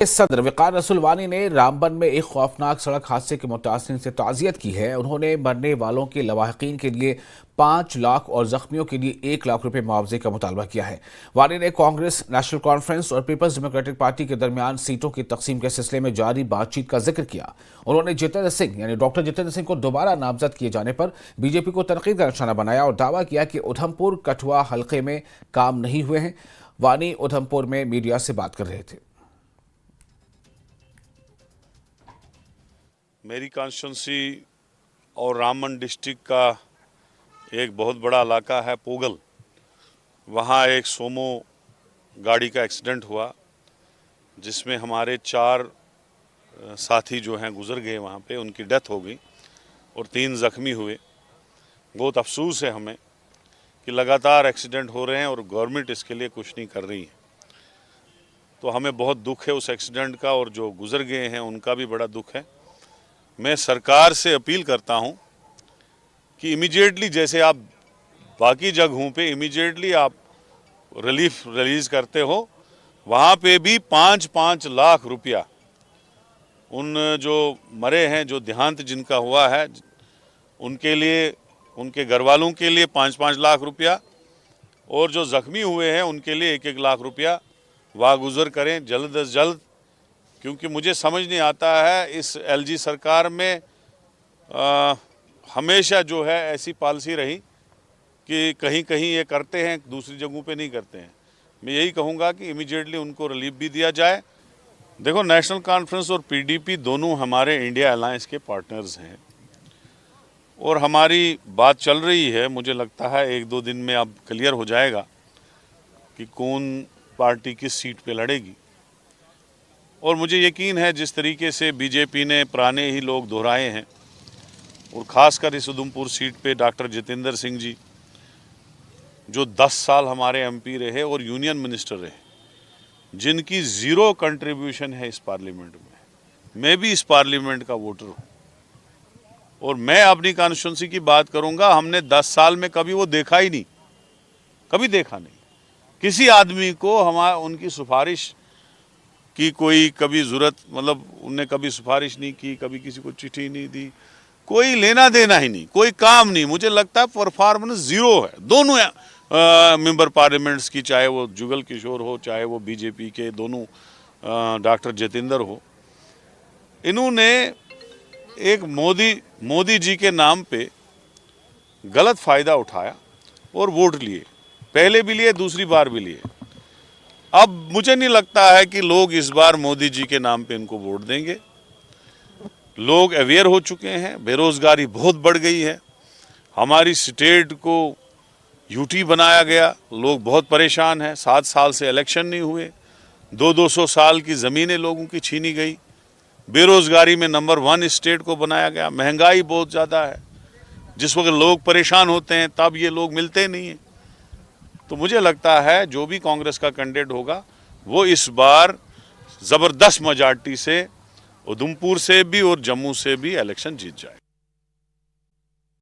सदर वक़ार रसूलवानी ने रामबन में एक खौफनाक सड़क हादसे के मुतासिरीन से ताज़ियत की है। उन्होंने मरने वालों के लवाहिकीन के लिए 5 लाख और जख्मियों के लिए 1 लाख रुपए मुआवजे का मुतालबा किया है। वानी ने कांग्रेस, नेशनल कॉन्फ्रेंस और पीपल्स डेमोक्रेटिक पार्टी के दरमियान सीटों की तकसीम के सिलसिले में जारी बातचीत का जिक्र किया। उन्होंने जितेंद्र सिंह यानी डॉक्टर जितेंद्र सिंह को दोबारा नामजद किए जाने पर बीजेपी को तनकीद का निशाना बनाया और दावा किया कि उधमपुर कठुआ हल्के में काम नहीं हुए हैं। वानी उधमपुर में मीडिया से बात कर रहे थे। मेरी कॉन्स्टिट्यूंसी और रामबन डिस्ट्रिक्ट का एक बहुत बड़ा इलाका है पोगल। वहाँ एक सोमो गाड़ी का एक्सीडेंट हुआ जिसमें हमारे 4 साथी जो हैं गुजर गए, वहाँ पे उनकी डेथ हो गई और 3 जख्मी हुए। बहुत अफसोस है हमें कि लगातार एक्सीडेंट हो रहे हैं और गवर्नमेंट इसके लिए कुछ नहीं कर रही है। तो हमें बहुत दुख है उस एक्सीडेंट का और जो गुजर गए हैं उनका भी बड़ा दुख है। मैं सरकार से अपील करता हूं कि इमीडिएटली, जैसे आप बाकी जगहों पे इमीडिएटली आप रिलीफ रिलीज करते हो, वहाँ पे भी 5-5 लाख रुपया उन जो मरे हैं, जो देहांत जिनका हुआ है, उनके लिए, उनके घर वालों के लिए 5-5 लाख रुपया और जो जख्मी हुए हैं उनके लिए 1-1 लाख रुपया वागुज़र करें जल्द अज जल्द। क्योंकि मुझे समझ नहीं आता है इस एलजी सरकार में हमेशा जो है ऐसी पॉलिसी रही कि कहीं कहीं ये करते हैं, दूसरी जगहों पे नहीं करते हैं। मैं यही कहूँगा कि इमीडिएटली उनको रिलीफ भी दिया जाए। देखो, नेशनल कॉन्फ्रेंस और पीडीपी दोनों हमारे इंडिया अलायंस के पार्टनर्स हैं और हमारी बात चल रही है। मुझे लगता है 1-2 दिन में अब क्लियर हो जाएगा कि कौन पार्टी किस सीट पे लड़ेगी। और मुझे यकीन है जिस तरीके से बीजेपी ने पुराने ही लोग दोहराए हैं और ख़ासकर इस उधमपुर सीट पे डॉक्टर जितेंद्र सिंह जी, जो 10 साल हमारे एमपी रहे और यूनियन मिनिस्टर रहे, जिनकी 0 कंट्रीब्यूशन है इस पार्लियामेंट में। मैं भी इस पार्लियामेंट का वोटर हूँ और मैं अपनी कॉन्स्टिट्यूंसी की बात करूँगा। हमने 10 साल में कभी वो देखा ही नहीं, कभी देखा नहीं किसी आदमी को उनकी सिफारिश की कोई कभी ज़रूरत, मतलब उनने कभी सिफारिश नहीं की, कभी किसी को चिट्ठी नहीं दी, कोई लेना देना ही नहीं, कोई काम नहीं। मुझे लगता है परफॉर्मेंस 0 है दोनों मेंबर पार्लियामेंट्स की, चाहे वो जुगल किशोर हो, चाहे वो बीजेपी के दोनों डॉक्टर जितेंद्र हो। इन्होंने एक मोदी जी के नाम पे गलत फ़ायदा उठाया और वोट लिए, पहले भी लिए, दूसरी बार भी लिए। अब मुझे नहीं लगता है कि लोग इस बार मोदी जी के नाम पे इनको वोट देंगे। लोग अवेयर हो चुके हैं, बेरोजगारी बहुत बढ़ गई है, हमारी स्टेट को यूटी बनाया गया, लोग बहुत परेशान हैं। 7 साल से इलेक्शन नहीं हुए, 200 साल की ज़मीनें लोगों की छीनी गई, बेरोजगारी में नंबर 1 स्टेट को बनाया गया, महंगाई बहुत ज़्यादा है। जिस वक्त लोग परेशान होते हैं तब ये लोग मिलते नहीं हैं। तो मुझे लगता है जो भी कांग्रेस का कैंडिडेट होगा वो इस बार ज़बरदस्त मेजॉरिटी से उधमपुर से भी और जम्मू से भी इलेक्शन जीत जाए।